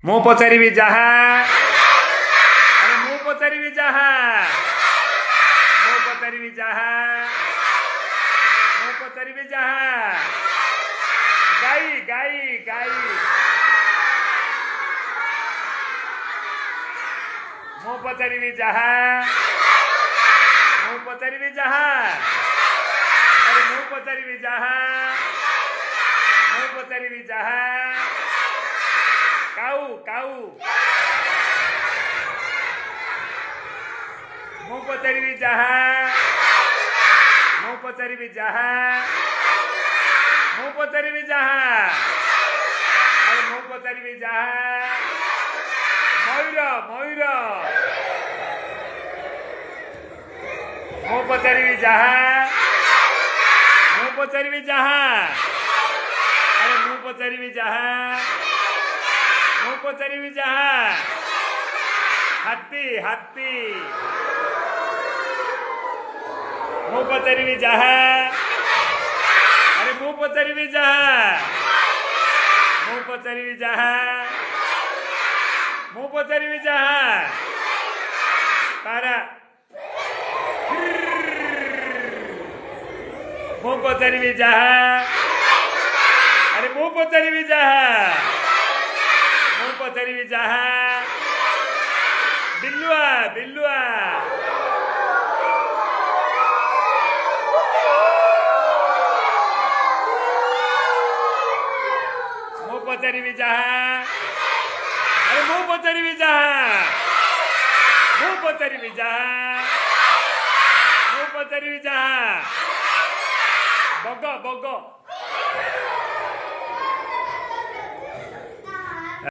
ମୁଁ ପଚାରିବି ଯାହା ଆରେ ମୁଁ ପଚାରିବି ଯାହା ମୁଁ ପଚାରିବି ଯାହା ମୁଁ ପଚାରିବି ଯାହା ଗାଈ ଗାଈ ଗାଈ ମୁଁ ପଚାରିବି ଯାହା ମୁଁ ପଚାରିବି ଯାହା ଆରେ ମୁଁ ପଚାରିବି ଯାହା ମୁଁ ପଚାରିବି ଯାହା କାଉ କାଉ ମୁଁ ପଚାରିବି ଯାହା ମୁଁ ପଚାରିବି ଯାହା ମୁଁ ପଚାରିବି ଯାହା ଆରେ ମୁଁ ପଚାରିବି ଯାହା ମୟୂର ମୟୂର ମୁଁ ପଚାରିବି ଯାହା ମୁଁ ପଚାରିବି ଯାହା ଆରେ ମୁଁ ପଚାରିବି ଯାହା ମୁଁ ପଚାରିବି ଯାହା ହାତୀ ହାତୀ ମୁଁ ପଚାରିବି ଯାହା ଆରେ ମୁଁ ପଚାରିବି ଯାହା ମୁଁ ପଚାରିବି ଯାହା ମୁଁ ପଚାରିବି ଯାହା ପାରା ମୁଁ ପଚାରିବି ଯାହା ଆରେ ମୁଁ ପଚାରିବି ଯାହା ମୁଁ ପଚାରିବି ଯାହା ବିଲୁଆ ବିଲୁଆ ମୁଁ ପଚାରିବି ଯାହା ଆରେ ମୁଁ ପଚାରିବି ଯାହା ମୁଁ ପଚାରିବି ଯାହା ମୁଁ ପଚାରିବି ଯାହା ବଗ ବଗ